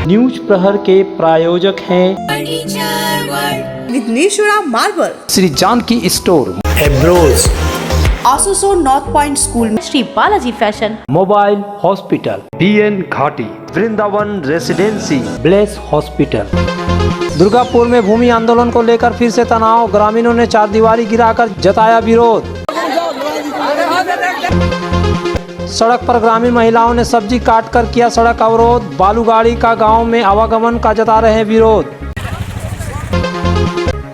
News प्रहर के प्रायोजक हैं विघ्नेश्वरा मार्बल, श्री जानकी स्टोर, एब्रोज, आसोसो north point school, Shri Balaji fashion, mobile hospital, BN Ghati, Vrindavan residency, bless hospital. Durgapur में भूमि आंदोलन को लेकर फिर से तनाव, ग्रामीणों ने चार दीवारी गिराकर जताया विरोध। सड़क पर ग्रामीण महिलाओं ने सब्जी काटकर किया सड़क अवरोध, बालू गाड़ी का गांव में आवागमन का जता रहे विरोध।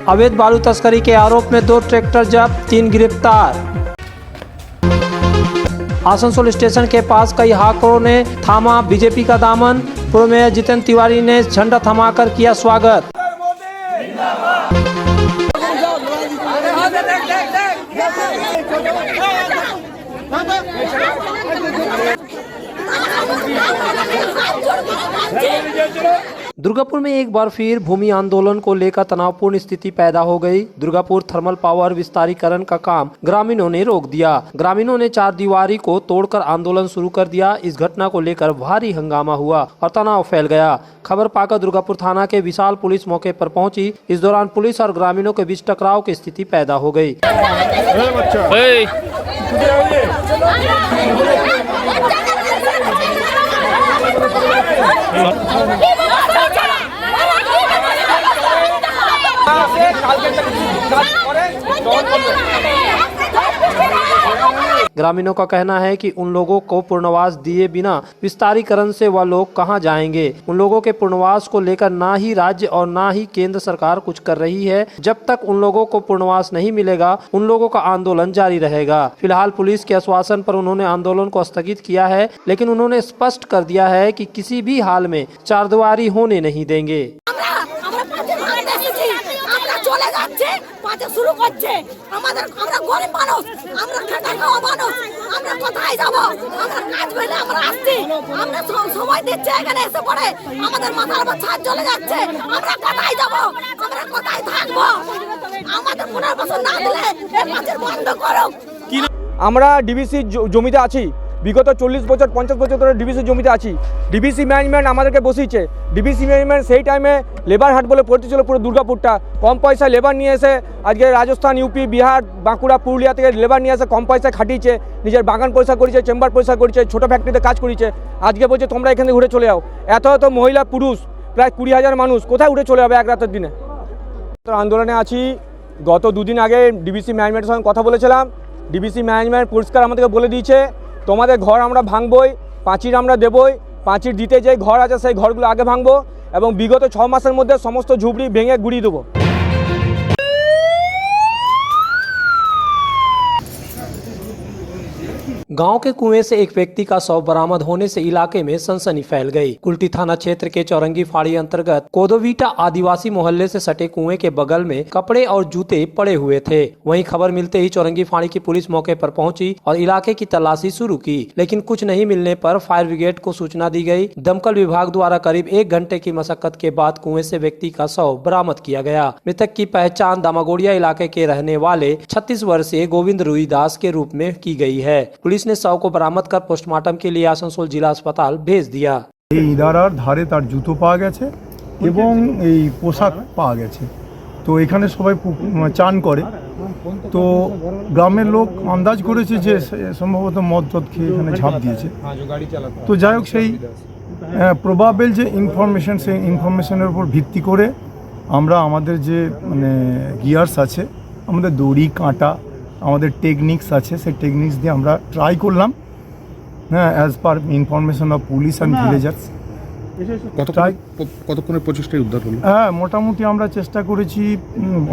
अवैध बालू तस्करी के आरोप में 2 ट्रैक्टर जब्त, 3 गिरफ्तार। आसनसोल स्टेशन के पास कई हाकरों ने थामा बीजेपी का दामन, पूर्व मेयर जितेंद्र तिवारी ने झंडा थमाकर किया स्वागत। दुर्गापुर में एक बार फिर भूमि आंदोलन को लेकर तनावपूर्ण स्थिति पैदा हो गई। दुर्गापुर थर्मल पावर विस्तारीकरण का काम ग्रामीणों ने रोक दिया। ग्रामीणों ने चार दीवारी को तोड़कर आंदोलन शुरू कर दिया। इस घटना को लेकर भारी हंगामा हुआ और तनाव फैल गया। खबर पाकर दुर्गापुर थाना के विशाल पुलिस मौके पर पहुंची। इस दौरान पुलिस और ग्रामीणों के बीच टकराव की स्थिति पैदा हो गई। ग्रामीणों का कहना है कि उन लोगों को पुनर्वास दिए बिना विस्तारीकरण से वह लोग कहां जाएंगे। उन लोगों के पुनर्वास को लेकर ना ही राज्य और ना ही केंद्र सरकार कुछ कर रही है। जब तक उन लोगों को पुनर्वास नहीं मिलेगा, उन लोगों का आंदोलन जारी रहेगा। फिलहाल पुलिस के आश्वासन पर उन्होंने आंदोलन को स्थगित किया है, लेकिन उन्होंने स्पष्ट कर दिया है कि किसी भी हाल में चारदीवारी होने नहीं देंगे। শুরু করছে আমাদের, আমরা গরিব মানুষ, আমরা খেটে খাওয়া মানুষ, আমরা কোথায় যাব? আমরা কাজ পেলে আমরা আসছি, আমরা সময় দিচ্ছি এখানে এসে পড়ে আমাদের মাথার উপর ছাদ চলে যাচ্ছে। আমরা কোথায় যাব? আমরা কোথায় থাকবো? আমাদের পুনর্বাসন না দিলে এই পাঁচের বন্ধ করো। আমরা ডিবিসি জমিতে আছি, বিগত 40 বছর 50 বছর ধরে ডিবিসি জমিতে আছি। ডিবিসি ম্যানেজমেন্ট আমাদেরকে বসিয়েছে। ডিবিসি ম্যানেজমেন্ট সেই টাইমে লেবার হাট বলে পড়তে ছিল পুরো দুর্গাপুরটা। কম পয়সায় লেবার নিয়ে এসে আজকে রাজস্থান, ইউপি, বিহার, বাঁকুড়া, পুরুলিয়া থেকে লেবার নিয়ে এসে কম পয়সায় খাটিয়েছে, নিজের বাগান পয়সা করেছে, চেম্বার পয়সা করেছে, ছোটো ফ্যাক্টরিতে কাজ করেছে। আজকে বলছে তোমরা এখানে ঘুরে চলে যাও। এত এত মহিলা পুরুষ প্রায় 20,000 মানুষ কোথায় উঠে চলে যাবে এক রাতের দিনে? আন্দোলনে আছি। গত 2 দিন আগে ডিবিসি ম্যানেজমেন্টের সঙ্গে কথা বলেছিলাম। ডিবিসি ম্যানেজমেন্ট পরিষ্কার আমাদেরকে বলে দিয়েছে তোমাদের ঘর আমরা ভাঙবই, পাঁচির আমরা দেবই, পাঁচির দিতে যে ঘর আছে সেই ঘরগুলো আগে ভাঙবো এবং বিগত 6 মাসের মধ্যে সমস্ত ঝুপড়ি ভেঙে গুড়িয়ে দেবো। गांव के कुएं से एक व्यक्ति का शव बरामद होने से इलाके में सनसनी फैल गई। कुल्टी थाना क्षेत्र के चौरंगी फाड़ी अंतर्गत कोदोवीटा आदिवासी मोहल्ले से सटे कुएं के बगल में कपड़े और जूते पड़े हुए थे। वहीं खबर मिलते ही चौरंगी फाड़ी की पुलिस मौके पर पहुंची और इलाके की तलाशी शुरू की, लेकिन कुछ नहीं मिलने पर फायर ब्रिगेड को सूचना दी गई। दमकल विभाग द्वारा करीब 1 घंटे की मशक्कत के बाद कुएं से व्यक्ति का शव बरामद किया गया। मृतक की पहचान दामागोड़िया इलाके के रहने वाले 36 वर्षीय गोविंद रुईदास के रूप में की गई है। पुलिस ने शव को बरामद कर पोस्टमार्टम के लिए आसनसोल जिला अस्पताल भेज दिया। এই ইদারার ধারে তার জুতো পাওয়া গেছে এবং এই পোশাক পাওয়া গেছে। তো এখানে সবাই চান করে, তো গ্রামের লোক আন্দাজ করেছে যে সম্ভবত মদ টদ খেয়ে এখানে ঝাঁপ দিয়েছে। তো যাই হোক, সেই প্রবাবেল যে ইনফরমেশন, সেই ইনফরমেশনের উপর ভিত্তি করে আমরা আমাদের যে গিয়ার্স আছে, আমাদের দড়ি কাঁটা, আমাদের টেকনিক্স আছে, সেই টেকনিক্স দিয়ে আমরা ট্রাই করলাম, হ্যাঁ, as per information of police and villagers. কতক্ষণের প্রচেষ্টায় উদ্ধার হলো? হ্যাঁ, মোটামুটি আমরা চেষ্টা করেছি।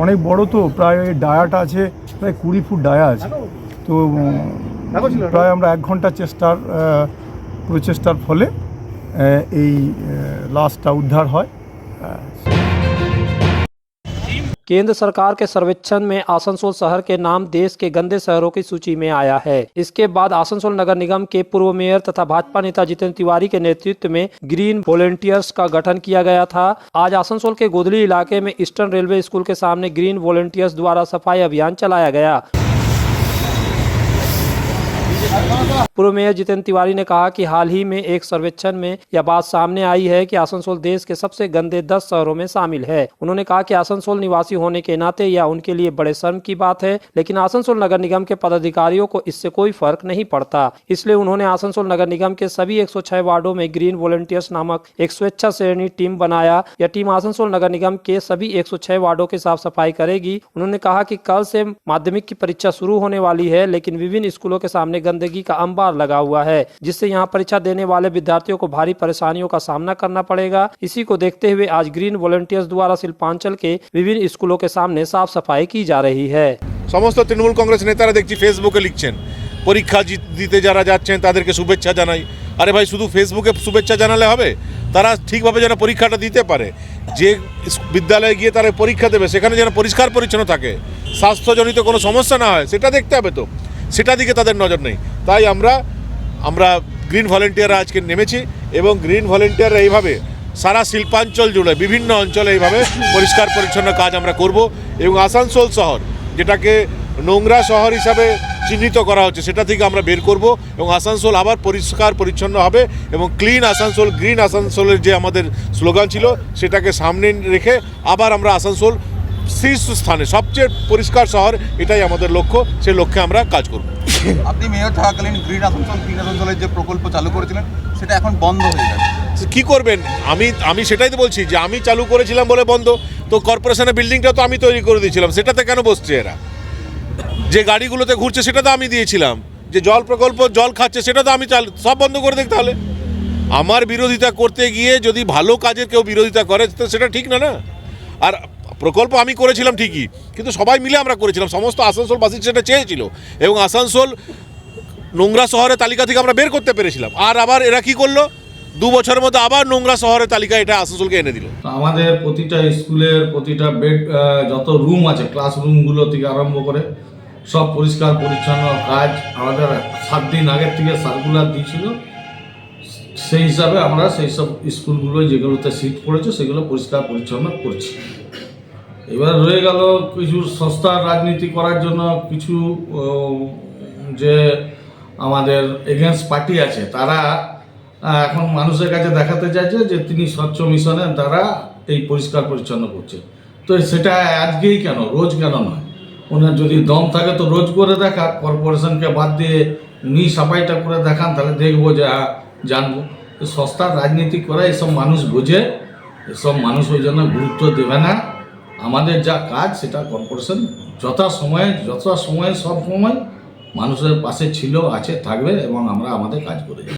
অনেক বড় তো, প্রায় ডায়াটা আছে, প্রায় 20 ফুট ডায়া আছে। তো প্রায় আমরা 1 ঘন্টা প্রচেষ্টার ফলে এই লাশটা উদ্ধার হয়। केंद्र सरकार के सर्वेक्षण में आसनसोल शहर के नाम देश के गंदे शहरों की सूची में आया है। इसके बाद आसनसोल नगर निगम के पूर्व मेयर तथा भाजपा नेता जितेंद्र तिवारी के नेतृत्व में ग्रीन वॉलंटियर्स का गठन किया गया था। आज आसनसोल के गोदली इलाके में ईस्टर्न रेलवे स्कूल के सामने ग्रीन वॉलंटियर्स द्वारा सफाई अभियान चलाया गया। पूर्व मेयर जितेंद्र तिवारी ने कहा कि हाल ही में एक सर्वेक्षण में यह बात सामने आई है कि आसनसोल देश के सबसे गंदे 10 शहरों में शामिल है। उन्होंने कहा कि आसनसोल निवासी होने के नाते यह उनके लिए बड़े शर्म की बात है, लेकिन आसनसोल नगर निगम के पदाधिकारियों को इससे कोई फर्क नहीं पड़ता। इसलिए उन्होंने आसनसोल नगर निगम के सभी 106 वार्डों में ग्रीन वॉलंटियर्स नामक एक स्वेच्छा सेवनी टीम बनाया। यह टीम आसनसोल नगर निगम के सभी 106 वार्डों की साफ सफाई करेगी। उन्होंने कहा कि कल से माध्यमिक की परीक्षा शुरू होने वाली है, लेकिन विभिन्न स्कूलों के सामने गंदगी का अंबार लगा हुआ है, जिससे यहां परीक्षा देने वाले विद्यार्थियों को भारी परेशानियों का सामना करना पड़ेगा। इसी को देखते हुए आज ग्रीन वॉलंटियर्स द्वारा शिल्पांचल के विभिन्न स्कूलों के सामने साफ सफाई की जा रही है। समस्त तृणमूल कांग्रेस नेतारा देखছি ফেসবুকে লিখছেন পরীক্ষা দিতে যারা যাচ্ছেন তাদেরকে শুভেচ্ছা জানাই। আরে ভাই, শুধু ফেসবুকে শুভেচ্ছা জানালে হবে? তারা ঠিকভাবে যেন পরীক্ষাটা দিতে পারে, যে বিদ্যালয়ে গিয়ে তারা পরীক্ষা দেবে সেখানে যেন পরিষ্কার পরিচ্ছন্ন থাকে, স্বাস্থ্যজনিত কোনো সমস্যা না হয় সেটা দেখতে হবে। তো সেটা দিকে তাদের নজর নেই। তাই আমরা গ্রিন ভলেন্টিয়াররা আজকে নেমেছি এবং গ্রিন ভলেন্টিয়াররা এইভাবে সারা শিল্পাঞ্চল জুড়ে বিভিন্ন অঞ্চলে এইভাবে পরিষ্কার পরিচ্ছন্ন কাজ আমরা করব এবং আসানসোল শহর যেটাকে নোংরা শহর হিসাবে চিহ্নিত করা হচ্ছে সেটা থেকে আমরা বের করব এবং আসানসোল আবার পরিষ্কার পরিচ্ছন্ন হবে এবং ক্লিন আসানসোল গ্রিন আসানসোলের যে আমাদের স্লোগান ছিল সেটাকে সামনে রেখে আবার আমরা আসানসোল শীর্ষস্থানে সবচেয়ে পরিষ্কার শহর, এটাই আমাদের লক্ষ্য। সেই লক্ষ্যে আমরা কাজ করব। আপনি মেয়র থাকাকালীন গ্রিন আসানসোলের যে প্রকল্প চালু করেছিলেন সেটা এখন বন্ধ হয়ে যাবে, কি করবেন? আমি সেটাই তো বলছি যে আমি চালু করেছিলাম বলে বন্ধ, তো কর্পোরেশনের বিল্ডিংটা তো আমি তৈরি করে দিয়েছিলাম, সেটাতে কেন বসছে এরা? যে গাড়িগুলোতে ঘুরছে সেটা তো আমি দিয়েছিলাম, যে জল প্রকল্প জল খাচ্ছে সেটা তো আমি সব বন্ধ করে দিই। তাহলে আমার বিরোধিতা করতে গিয়ে যদি ভালো কাজের কেউ বিরোধিতা করে তো সেটা ঠিক না। আর প্রকল্প আমি করেছিলাম ঠিকই, কিন্তু সবাই মিলে আমরা করেছিলাম, সমস্ত আসানসোলবাসী সেটা চেয়েছিল এবং আসানসোল নোংরা শহরের তালিকা থেকে আমরা বের করতে পেরেছিলাম। আর আবার এরা কি করলো, 2 বছরের মধ্যে আবার নোংরা শহরের তালিকা এটা আসানসোলকে এনে দিল। আমাদের প্রতিটা স্কুলের প্রতিটা বেড যত রুম আছে, ক্লাসরুমগুলো থেকে আরম্ভ করে সব পরিষ্কার পরিচ্ছন্ন কাজ আমাদের 7 দিন আগের থেকে সার্কুলার দিয়েছিল। সেই হিসাবে আমরা সেই সব স্কুলগুলো যেগুলোতে সিট পড়েছে সেগুলো পরিষ্কার পরিচ্ছন্ন করছি। এবার রয়ে গেল কিছু সস্তার রাজনীতি করার জন্য কিছু যে আমাদের এগেনস্ট পার্টি আছে, তারা এখন মানুষের কাছে দেখাতে চাইছে যে তিনি স্বচ্ছ মিশনের দ্বারা এই পরিষ্কার পরিচ্ছন্ন করছে। তো সেটা আজকেই কেন, রোজ কেন নয়? ওনার যদি দম থাকে তো রোজ করে দেখা, কর্পোরেশনকে বাদ দিয়ে উনি সাফাইটা করে দেখান, তাহলে দেখবো যে জানবো। সস্তার রাজনীতি করে এসব মানুষ বোঝে, এসব মানুষ ওই জন্য গুরুত্ব দেবে না। আমাদের যা কাজ সেটা কর্পোরেশন যথাসময়ে সব সময় মানুষের পাশে ছিল, আছে, থাকবে এবং আমরা আমাদের কাজ করে যাব।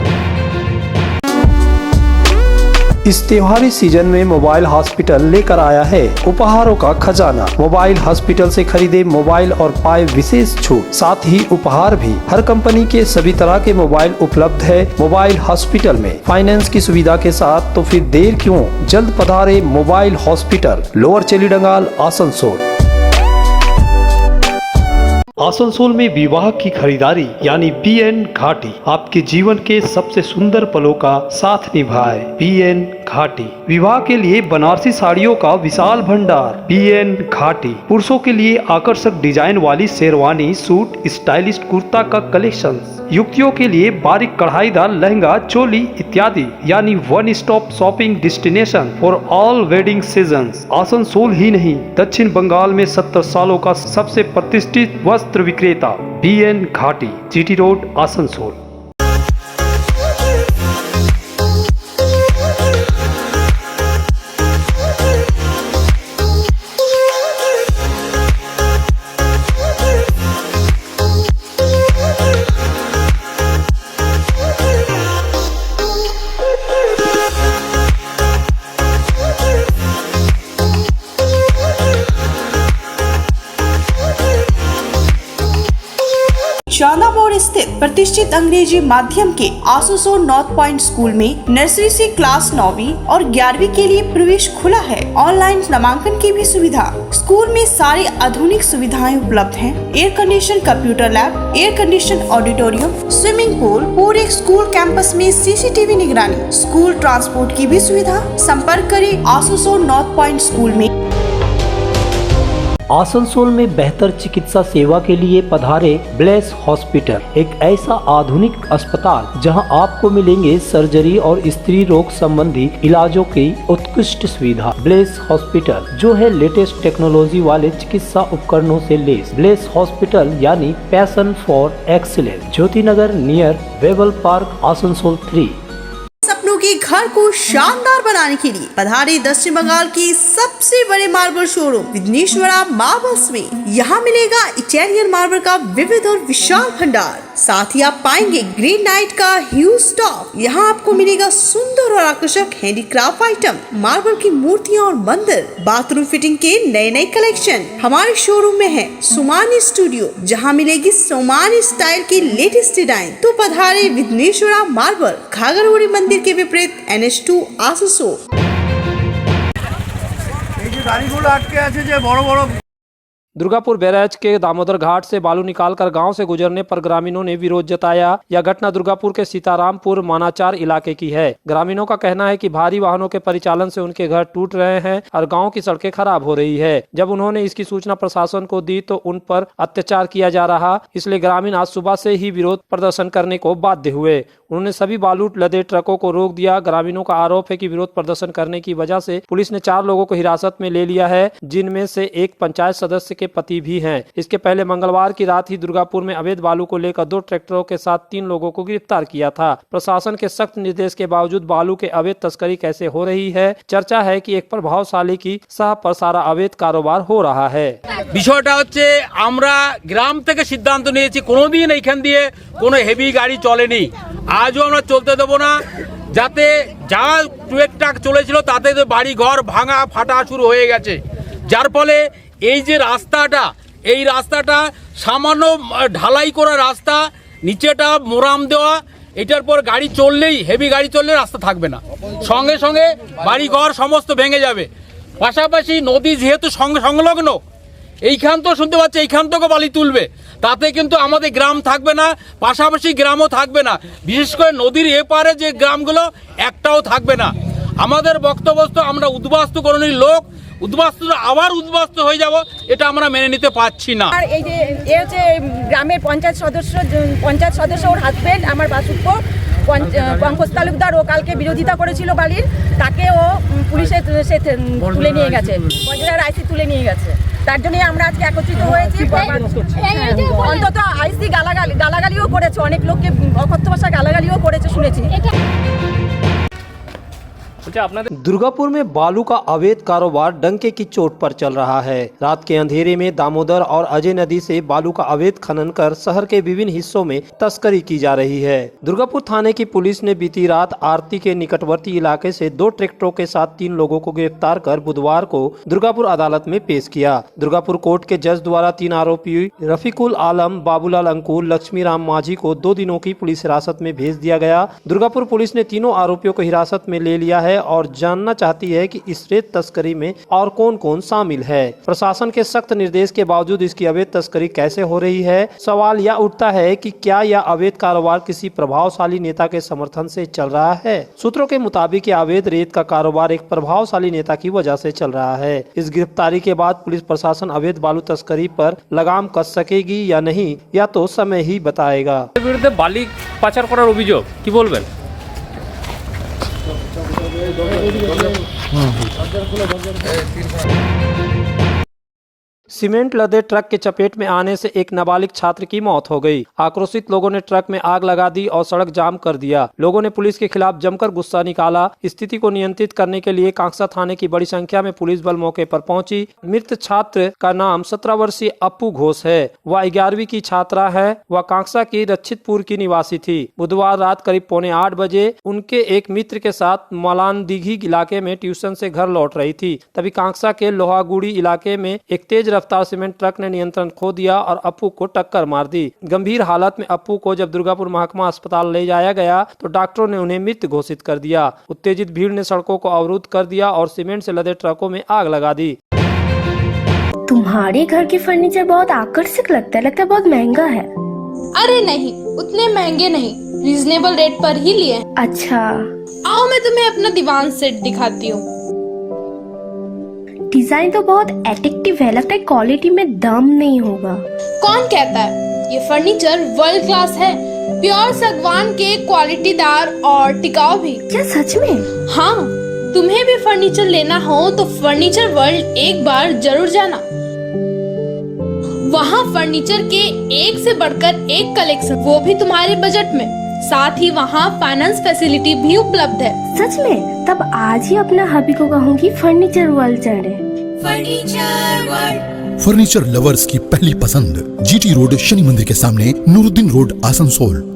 इस त्योहारी सीजन में मोबाइल हॉस्पिटल लेकर आया है उपहारों का खजाना। मोबाइल हॉस्पिटल से खरीदे मोबाइल और पाए विशेष छूट, साथ ही उपहार भी। हर कंपनी के सभी तरह के मोबाइल उपलब्ध है मोबाइल हॉस्पिटल में फाइनेंस की सुविधा के साथ। तो फिर देर क्यों, जल्द पधारे mobile hospital, lower Chelidangal, Asansol. Asansol में विवाह की खरीदारी यानी BN घाटी आपके जीवन के सबसे सुंदर पलों का साथ निभाए। BN घाटी विवाह के लिए बनारसी साड़ियों का विशाल भंडार। BN घाटी पुरुषों के लिए आकर्षक डिजाइन वाली शेरवानी, सूट, स्टाइलिश कुर्ता का कलेक्शन, युवतियों के लिए बारीक कढ़ाईदार लहंगा, चोली इत्यादि, यानी one stop shopping destination for all wedding seasons. Asansol ही नहीं, दक्षिण बंगाल में 70 सालों का सबसे प्रतिष्ठित वस्त्र विक्रेता BN घाटी, GT रोड, आसनसोल। चांदा मोड़ स्थित प्रतिष्ठित अंग्रेजी माध्यम के आसनसोल नॉर्थ पॉइंट स्कूल में नर्सरी से क्लास 9वीं और 11वीं के लिए प्रवेश खुला है। ऑनलाइन नामांकन की भी सुविधा। स्कूल में सारी आधुनिक सुविधाएं उपलब्ध हैं। Air condition computer lab, air condition auditorium, swimming pool, पूरे स्कूल कैंपस में CCTV निगरानी, स्कूल ट्रांसपोर्ट की भी सुविधा। संपर्क करें आसनसोल नॉर्थ पॉइंट स्कूल में। आसनसोल में बेहतर चिकित्सा सेवा के लिए पधारे ब्लेस हॉस्पिटल, एक ऐसा आधुनिक अस्पताल जहां आपको मिलेंगे सर्जरी और स्त्री रोग संबंधी इलाजों की उत्कृष्ट सुविधा। ब्लेस हॉस्पिटल जो है लेटेस्ट टेक्नोलॉजी वाले चिकित्सा उपकरणों से लेस। ब्लेस हॉस्पिटल यानी passion for excellence, Jyoti Nagar near Webel park, Asansol 3। सपनों के घर को शानदार बनाने के लिए पधारे दक्षिण बंगाल की सबसे बड़े मार्बल शोरूम विघ्नेश्वरा मार्बल्स में। यहाँ मिलेगा इटालियन मार्बल का विविध और विशाल भंडार, साथ ही आप पाएंगे ग्रेनाइट का ह्यूज स्टॉक। यहाँ आपको मिलेगा सुंदर और आकर्षक हैंडीक्राफ्ट आइटम, मार्बल की मूर्तियाँ और मंदिर, बाथरूम फिटिंग के नए नए कलेक्शन। हमारे शोरूम में है सोमानी स्टूडियो, जहाँ मिलेगी सोमानी स्टाइल की लेटेस्ट डिजाइन। तो पधारे विघ्नेश्वरा मार्बल, घाघरगुड़ी मंदिर के विपरीत NH2 आसनसोल। গাড়িগুলো আটকে আছে যে বড় বড় दुर्गापुर बैराज के दामोदर घाट से बालू निकालकर गांव से गुजरने पर ग्रामीणों ने विरोध जताया। यह घटना दुर्गापुर के सीतारामपुर मानाचार इलाके की है। ग्रामीणों का कहना है कि भारी वाहनों के परिचालन से उनके घर टूट रहे हैं और गांव की सड़कें खराब हो रही है। जब उन्होंने इसकी सूचना प्रशासन को दी तो उन पर अत्याचार किया जा रहा, इसलिए ग्रामीण आज सुबह से ही विरोध प्रदर्शन करने को बाध्य हुए। उन्होंने सभी बालू लदे ट्रकों को रोक दिया। ग्रामीणों का आरोप है कि विरोध प्रदर्शन करने की वजह से पुलिस ने 4 लोगों को हिरासत में ले लिया है, जिनमें से एक पंचायत सदस्य के पति भी हैं। इसके पहले मंगलवार की रात ही दुर्गापुर में अवैध बालू को लेकर 2 ट्रैक्टरों के साथ 3 लोगों को गिरफ्तार किया था। प्रशासन के सख्त निर्देश के बावजूद बालू के अवैध तस्करी कैसे हो रही है? चर्चा है कि एक प्रभावशाली की सह पर सारा अवैध कारोबार हो रहा है। বিষয়টা হচ্ছে আমরা গ্রাম থেকে সিদ্ধান্ত নিয়েছি কোনোদিন এইখান দিয়ে কোনো হেভি গাড়ি চলেনি, আজও আমরা চলতে দেবো না। যাতে যা টুকটাক চলেছিল তাতে তো বাড়ি ঘর ভাঙা ফাটা শুরু হয়ে গেছে, যার ফলে এই যে রাস্তাটা, এই রাস্তাটা সামান্য ঢালাই করা রাস্তা, নিচেটা মোরাম দেওয়া, এটার পর গাড়ি চললেই হেভি গাড়ি চললে রাস্তা থাকবে না, সঙ্গে সঙ্গে বাড়ি ঘর সমস্ত ভেঙে যাবে। পাশাপাশি নদী যেহেতু সংলগ্ন, এইখান তো শুনতে পাচ্ছি এইখান থেকে বালি তুলবে, তাতে কিন্তু আমাদের গ্রাম থাকবে না, পাশাপাশি গ্রামও থাকবে না। বিশেষ করে নদীর এপারে যে গ্রামগুলো একটাও থাকবে না। আমাদের বক্তব্য আমরা উদ্বাস্তুকরণের লোক, উদ্বাস্তু আবার উদ্বাস্তু হয়ে যাব, এটা আমরা মেনে নিতে পারছি না। আর এই যে হচ্ছে গ্রামের পঞ্চায়েত সদস্য ওর হাজবেন্ড আমার বাসুপ্য পঙ্কজ তালুকদার, ও কালকে বিরোধিতা করেছিল বালির, তাকে ও পুলিশে তুলে নিয়ে গেছে, আইসি তুলে নিয়ে গেছে। তার জন্য আমরা আজকে একত্রিত হয়েছি। অন্তত আইসি গালাগালিও করেছে, অনেক লোককে অকথ্য ভাষা গালাগালিও করেছে শুনেছি। दुर्गापुर में बालू का अवैध कारोबार डंके की चोट पर चल रहा है। रात के अंधेरे में दामोदर और अजय नदी से बालू का अवैध खनन कर शहर के विभिन्न हिस्सों में तस्करी की जा रही है। दुर्गापुर थाने की पुलिस ने बीती रात आरती के निकटवर्ती इलाके से 2 ट्रैक्टरों के साथ 3 लोगों को गिरफ्तार कर बुधवार को दुर्गापुर अदालत में पेश किया। दुर्गापुर कोर्ट के जज द्वारा 3 आरोपी रफीकुल आलम, बाबूलाल अंकुर, लक्ष्मी राम माझी को 2 दिनों की पुलिस हिरासत में भेज दिया गया। दुर्गापुर पुलिस ने तीनों आरोपियों को हिरासत में ले लिया है और जानना चाहती है कि इस रेत तस्करी में और कौन कौन शामिल है। प्रशासन के सख्त निर्देश के बावजूद इसकी अवैध तस्करी कैसे हो रही है? सवाल यह उठता है कि क्या यह अवैध कारोबार किसी प्रभावशाली नेता के समर्थन से चल रहा है? सूत्रों के मुताबिक यह अवैध रेत का कारोबार एक प्रभावशाली नेता की वजह से चल रहा है। इस गिरफ्तारी के बाद पुलिस प्रशासन अवैध बालू तस्करी पर लगाम कस सकेगी या नहीं, या तो समय ही बताएगा। বিরুদ্ধে বালি পাচার করার অভিযোগ কি বলবেন? सीमेंट लदे ट्रक के चपेट में आने से एक नाबालिग छात्र की मौत हो गई। आक्रोशित लोगों ने ट्रक में आग लगा दी और सड़क जाम कर दिया। लोगों ने पुलिस के खिलाफ जमकर गुस्सा निकाला। स्थिति को नियंत्रित करने के लिए कांगसा थाने की बड़ी संख्या में पुलिस बल मौके पर पहुंची। मृत छात्र का नाम 17 वर्षीय अप्पू घोष है। वह 11वीं की छात्रा है। वह कांगसा की रक्षितपुर की निवासी थी। बुधवार रात करीब 7:45 बजे उनके एक मित्र के साथ मलान दिघी इलाके में ट्यूशन से घर लौट रही थी। तभी कांगसा के लोहागुड़ी इलाके में एक तेज रफ्तार सीमेंट ट्रक ने नियंत्रण खो दिया और अप्पू को टक्कर मार दी। गंभीर हालत में अप्पू को जब दुर्गापुर महकमा अस्पताल ले जाया गया तो डॉक्टरों ने उन्हें मृत घोषित कर दिया। उत्तेजित भीड़ ने सड़कों को अवरुद्ध कर दिया और सीमेंट से लदे ट्रकों में आग लगा दी। तुम्हारे घर के फर्नीचर बहुत आकर्षक लगता है बहुत महंगा है। अरे नहीं, उतने महंगे नहीं, रीजनेबल रेट पर ही लिए। अच्छा, आओ मैं तुम्हें अपना दीवान सेट दिखाती हूँ। डिजाइन तो बहुत एट्रैक्टिव है, लगता है क्वालिटी में दम नहीं होगा। कौन कहता है? ये फर्नीचर वर्ल्ड क्लास है, प्योर सागवान के, क्वालिटीदार और टिकाऊ भी। क्या सच में? हाँ, तुम्हें भी फर्नीचर लेना हो तो फर्नीचर वर्ल्ड एक बार जरूर जाना। वहाँ फर्नीचर के एक से बढ़कर एक कलेक्शन, वो भी तुम्हारे बजट में। साथ ही वहाँ फाइनेंस फैसिलिटी भी उपलब्ध है। सच में? तब आज ही अपना हबी को कहूँगी फर्नीचर वर्ल्ड चढ़े। फर्नीचर लवर्स की पहली पसंद, जीटी रोड, शनि मंदिर के सामने, नूरुद्दीन रोड, आसनसोल।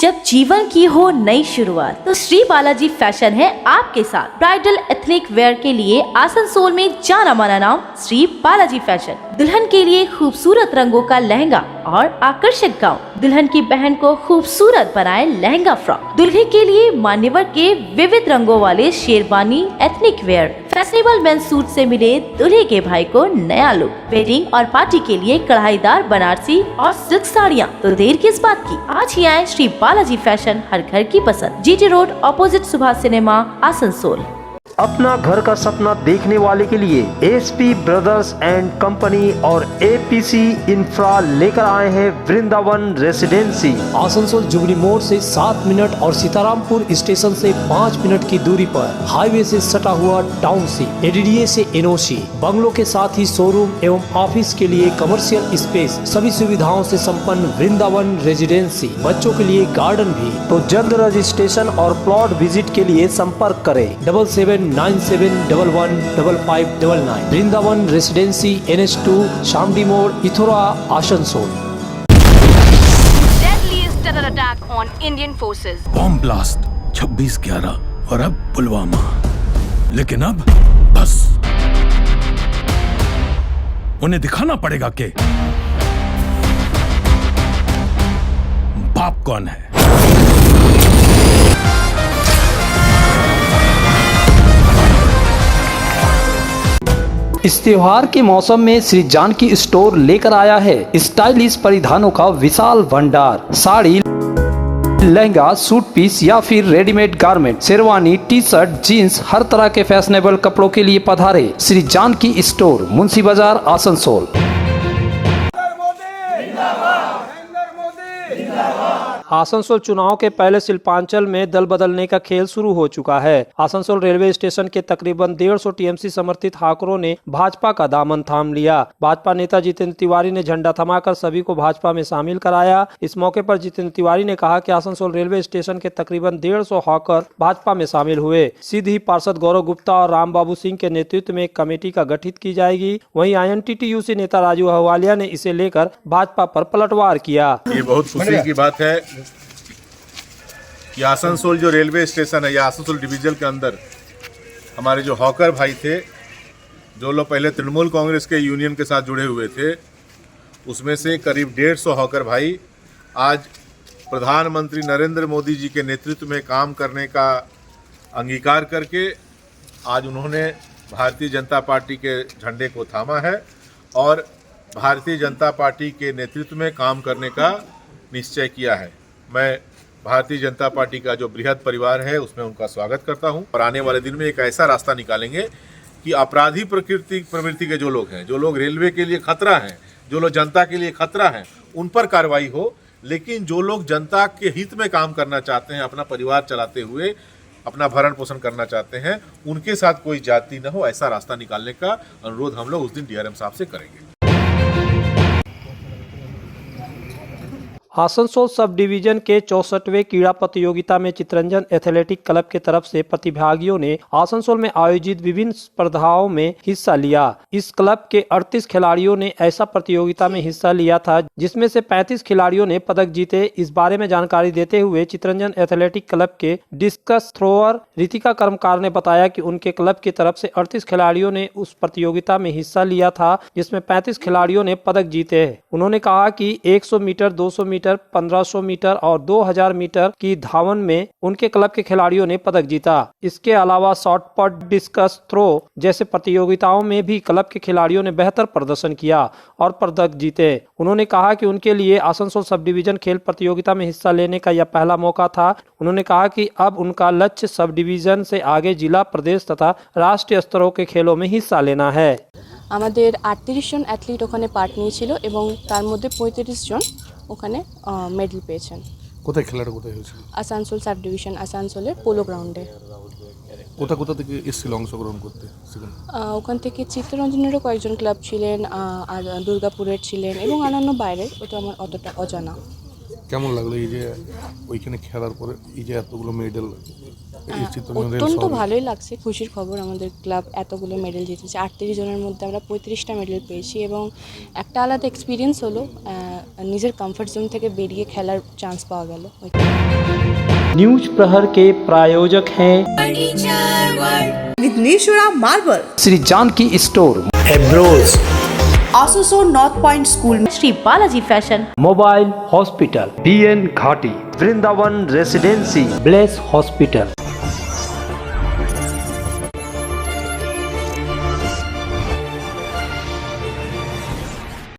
जब जीवन की हो नई शुरुआत तो श्री बालाजी फैशन है आपके साथ। ब्राइडल एथनिक वेयर के लिए आसनसोल में जाना माना नाम श्री बालाजी फैशन। दुल्हन के लिए खूबसूरत रंगों का लहंगा और आकर्षक गाउन, दुल्हन की बहन को खूबसूरत बनाए लहंगा फ्रॉक, दुल्हे के लिए मान्यवर के विविध रंगों वाले sherwani ethnic wear, fashionable men's suit से मिले दूल्हे के भाई को नया लुक, वेडिंग और पार्टी के लिए कढ़ाईदार बनारसी और सिल्क साड़ियाँ। तो देर किस बात की, आज ही आए श्री बालाजी फैशन, हर घर की पसंद, GT road opposite Subhash cinema, Asansol. अपना घर का सपना देखने वाले के लिए एसपी ब्रदर्स एंड कंपनी और एपीसी इंफ्रा लेकर आए हैं वृंदावन रेसिडेंसी। आसनसोल जुबली मोड़ से 7 मिनट और सीतारामपुर स्टेशन से 5 मिनट की दूरी पर हाईवे से सटा हुआ टाउनशिप, एडीडीए से एनओसी, बंगलों के साथ ही शोरूम एवं ऑफिस के लिए कमर्शियल स्पेस, सभी सुविधाओं से संपन्न वृंदावन रेसिडेंसी। बच्चों के लिए गार्डन भी। तो जल्द रजिस्ट्रेशन और प्लॉट विजिट के लिए संपर्क करें 7797115599। वृंदावन रेसिडेंसी, NH2, शामडी मोड़, Ithora, Asansol. Deadliest terror attack on Indian forces. Bomb blast 26/11 और अब पुलवामा। लेकिन अब बस उन्हें दिखाना पड़ेगा कि बाप कौन है। इस त्योहार के मौसम में श्री जानकी स्टोर लेकर आया है स्टाइलिश परिधानों का विशाल भंडार। साड़ी, लहंगा, सूट पीस या फिर readymade garment, sherwani, T shirt, jeans, हर तरह के फैशनेबल कपड़ों के लिए पधारे श्री जानकी स्टोर, मुंशी बाजार, आसनसोल। आसनसोल चुनाव के पहले शिल्पांचल में दल बदलने का खेल शुरू हो चुका है। आसनसोल रेलवे स्टेशन के तकरीबन 150 टीएमसी समर्थित हाकरों ने भाजपा का दामन थाम लिया। भाजपा नेता जितेंद्र तिवारी ने झंडा थमाकर सभी को भाजपा में शामिल कराया। इस मौके पर जितेंद्र तिवारी ने कहा कि आसनसोल रेलवे स्टेशन के तकरीबन 150 हाकर भाजपा में शामिल हुए। सीधे ही पार्षद गौरव गुप्ता और राम बाबू सिंह के नेतृत्व में एक कमेटी का गठित की जाएगी। वहीं INTTUC नेता राजू अहवालिया ने इसे लेकर भाजपा पर पलटवार किया। ये बहुत खुशी की बात है कि आसनसोल जो रेलवे स्टेशन है या आसनसोल डिवीजन के अंदर हमारे जो हॉकर भाई थे, जो लोग पहले तृणमूल कांग्रेस के यूनियन के साथ जुड़े हुए थे, उसमें से करीब 150 हॉकर भाई आज प्रधानमंत्री नरेंद्र मोदी जी के नेतृत्व में काम करने का अंगीकार करके आज उन्होंने भारतीय जनता पार्टी के झंडे को थामा है और भारतीय जनता पार्टी के नेतृत्व में काम करने का निश्चय किया है। मैं भारतीय जनता पार्टी का जो बृहद परिवार है उसमें उनका स्वागत करता हूं और आने वाले दिन में एक ऐसा रास्ता निकालेंगे कि अपराधी प्रवृत्ति के जो लोग हैं, जो लोग रेलवे के लिए खतरा हैं, जो लोग जनता के लिए खतरा हैं, उन पर कार्रवाई हो। लेकिन जो लोग जनता के हित में काम करना चाहते हैं, अपना परिवार चलाते हुए अपना भरण पोषण करना चाहते हैं, उनके साथ कोई जाति न हो, ऐसा रास्ता निकालने का अनुरोध हम लोग उस दिन DRM साहब से करेंगे। आसनसोल सब डिवीजन के 64वें क्रीड़ा प्रतियोगिता में चितरंजन एथलेटिक क्लब के तरफ से प्रतिभागियों ने आसनसोल में आयोजित विभिन्न स्पर्धाओं में हिस्सा लिया। इस क्लब के 38 खिलाड़ियों ने ऐसा प्रतियोगिता में हिस्सा लिया था जिसमें से 35 खिलाड़ियों ने पदक जीते। इस बारे में जानकारी देते हुए चितरंजन एथलेटिक क्लब के डिस्कस थ्रोअर रितिका कर्मकार ने बताया कि उनके क्लब की तरफ से 38 खिलाड़ियों ने उस प्रतियोगिता में हिस्सा लिया था जिसमें 35 खिलाड़ियों ने पदक जीते। उन्होंने कहा कि 100 मीटर, 200 मीटर मीटर, 1500 मीटर और 2000 मीटर की धावन में उनके क्लब के खिलाड़ियों ने पदक जीता। इसके अलावा शॉट पुट, डिस्कस थ्रो जैसे प्रतियोगिताओं में भी क्लब के खिलाड़ियों ने बेहतर प्रदर्शन किया और पदक जीते। उन्होंने कहा कि उनके लिए आसनसोल सब डिवीजन खेल प्रतियोगिता में हिस्सा लेने का यह पहला मौका था। उन्होंने कहा कि अब उनका लक्ष्य सब डिवीजन से आगे जिला, प्रदेश तथा राष्ट्रीय स्तरों के खेलों में हिस्सा लेना है। আমাদের 38 জন অ্যাথলিট ওখানে পার্ট নিয়েছিল এবং তার মধ্যে 35 জন ওখানে মেডেল পেয়েছেন। কোথায় খেলাটা কোথায় হয়েছিল? আসানসোল সাব ডিভিশন, আসানসোলের পোলো গ্রাউন্ডে। কোথা কোথা থেকে এসেছিল অংশগ্রহণ করতে? ওখান থেকে চিত্তরঞ্জনেরও কয়েকজন ক্লাব ছিলেন, আর দুর্গাপুরের ছিলেন এবং অন্যান্য বাইরের, ওটা আমার অতটা অজানা। কেমন লাগলো এই যে ওইখানে খেলার পরে এই যে এতগুলো মেডেল? অত্যন্ত ভালোই লাগছে, খুশির খবর। আমাদের ক্লাব এতগুলো মেডেল জিতেছে, 38 জনের মধ্যে আমরা 35টা মেডেল পেয়েছি এবং একটা আলাদা এক্সপিরিয়েন্স হলো, নিজের কমফর্ট জোন থেকে বেরিয়ে খেলার চান্স পাওয়া গেল। न्यूज प्रहर के प्रायोजक हैं विघ्नेश्वरा मार्बल, श्री जानकी स्टोर, एब्रोज, आसुसोल नॉर्थ पॉइंट स्कूल में Shri Balaji fashion, mobile hospital, BN Ghati, Vrindavan residency, bless hospital.